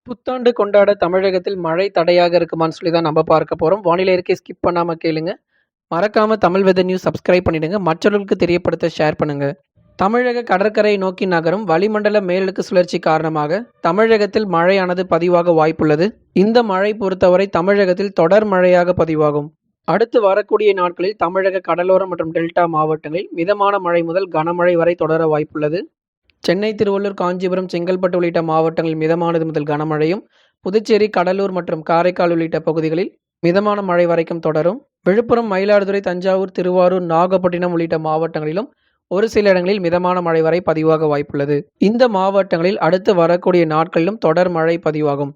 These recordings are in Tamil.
புத்தாண்டு கொண்டாட தமிழகத்தில் மழை தடையாக இருக்குமான்னு சொல்லி தான் நம்ம பார்க்க போறோம். வானிலை அறிக்கை ஸ்கிப் பண்ணாம கேளுங்க. மறக்காம தமிழ் வெதர் நியூஸ் சப்ஸ்கிரைப் பண்ணிடுங்க. மற்றவர்களுக்கு தெரியப்படுத்த ஷேர் பண்ணுங்க. தமிழக கடற்கரை நோக்கி நகரும் வளிமண்டல மேலடுக்கு சுழற்சி காரணமாக தமிழகத்தில் மழையானது பதிவாக வாய்ப்புள்ளது. இந்த மழை பொறுத்தவரை தமிழகத்தில் தொடர் மழையாக பதிவாகும். அடுத்து வரக்கூடிய நாட்களில் தமிழக கடலோரம் மற்றும் டெல்டா மாவட்டங்களில் மிதமான மழை முதல் கனமழை வரை தொடர வாய்ப்புள்ளது. சென்னை, திருவள்ளூர், காஞ்சிபுரம், செங்கல்பட்டு உள்ளிட்ட மாவட்டங்களில் மிதமானது முதல் கனமழையும், புதுச்சேரி, கடலூர் மற்றும் காரைக்கால் உள்ளிட்ட பகுதிகளில் மிதமான மழை வரைக்கும் தொடரும். விழுப்புரம், மயிலாடுதுறை, தஞ்சாவூர், திருவாரூர், நாகப்பட்டினம் உள்ளிட்ட மாவட்டங்களிலும் ஒரு சில இடங்களில் மிதமான மழை வரை பதிவாக வாய்ப்புள்ளது. இந்த மாவட்டங்களில் அடுத்து வரக்கூடிய நாட்களிலும் தொடர் மழை பதிவாகும்.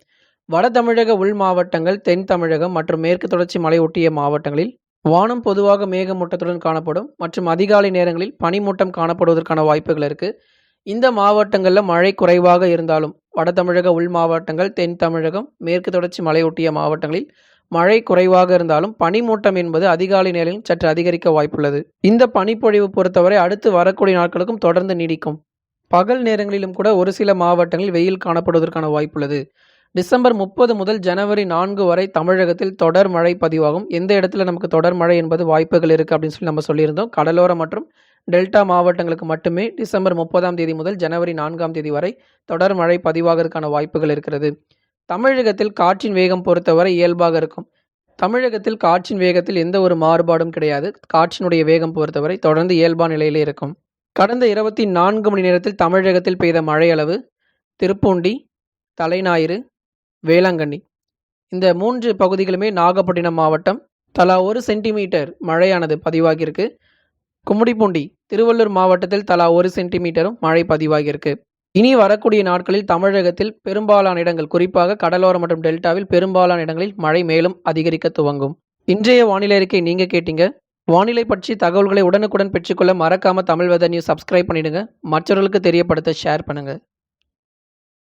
வட தமிழக உள் மாவட்டங்கள், தென் தமிழகம் மற்றும் மேற்கு தொடர்ச்சி மலை ஒட்டிய மாவட்டங்களில் வானம் பொதுவாக மேகமூட்டத்துடன் காணப்படும் மற்றும் அதிகாலை நேரங்களில் பனிமூட்டம் காணப்படுவதற்கான வாய்ப்புகள் இருக்கு. இந்த மாவட்டங்களில் மழை குறைவாக இருந்தாலும் வட தமிழக உள் மாவட்டங்கள், தென் தமிழகம், மேற்கு தொடர்ச்சி மலையொட்டிய மாவட்டங்களில் மழை குறைவாக இருந்தாலும் பனிமூட்டம் என்பது அதிகாலை நேரங்களில் சற்று அதிகரிக்க வாய்ப்புள்ளது. இந்த பனிப்பொழிவு பொறுத்தவரை அடுத்து வரக்கூடிய நாட்களுக்கும் தொடர்ந்து நீடிக்கும். பகல் நேரங்களிலும் கூட ஒரு சில மாவட்டங்களில் வெயில் காணப்படுவதற்கான வாய்ப்புள்ளது. டிசம்பர் 30 முதல் ஜனவரி 4 வரை தமிழகத்தில் தொடர் மழை பதிவாகும். எந்த இடத்துல நமக்கு தொடர் மழை என்பது வாய்ப்புகள் இருக்குது அப்படின்னு சொல்லி நம்ம சொல்லியிருந்தோம். கடலோரம் மற்றும் டெல்டா மாவட்டங்களுக்கு மட்டுமே டிசம்பர் 30ஆம் தேதி முதல் ஜனவரி 4ஆம் தேதி வரை தொடர் மழை பதிவாகிறதுக்கான வாய்ப்புகள் இருக்கிறது. தமிழகத்தில் காற்றின் வேகம் பொறுத்தவரை இயல்பாக இருக்கும். தமிழகத்தில் காற்றின் வேகத்தில் எந்த ஒரு மாறுபாடும் கிடையாது. காற்றினுடைய வேகம் பொறுத்தவரை தொடர்ந்து இயல்பான நிலையிலே இருக்கும். கடந்த 24 மணி நேரத்தில் தமிழகத்தில் பெய்த மழை அளவு திருப்பூண்டி, தலைஞாயிறு, வேளாங்கண்ணி இந்த 3 பகுதிகளுமே நாகப்பட்டினம் மாவட்டம் தலா 1 சென்டிமீட்டர் மழையானது பதிவாகியிருக்கு. கும்மிடிப்பூண்டி, திருவள்ளூர் மாவட்டத்தில் தலா 1 சென்டிமீட்டரும் மழை பதிவாகியிருக்கு. இனி வரக்கூடிய நாட்களில் தமிழகத்தில் பெரும்பாலான இடங்கள், குறிப்பாக கடலோரம் மற்றும் டெல்டாவில் பெரும்பாலான இடங்களில் மழை மேலும் அதிகரிக்க துவங்கும். இன்றைய வானிலை அறிக்கை நீங்க கேட்டீங்க. வானிலை பற்றி தகவல்களை உடனுக்குடன் பெற்றுக்கொள்ள மறக்காம தமிழ் வெதர் நியூஸ் சப்ஸ்கிரைப் பண்ணிடுங்க. மற்றவர்களுக்கு தெரியப்படுத்த ஷேர் பண்ணுங்க.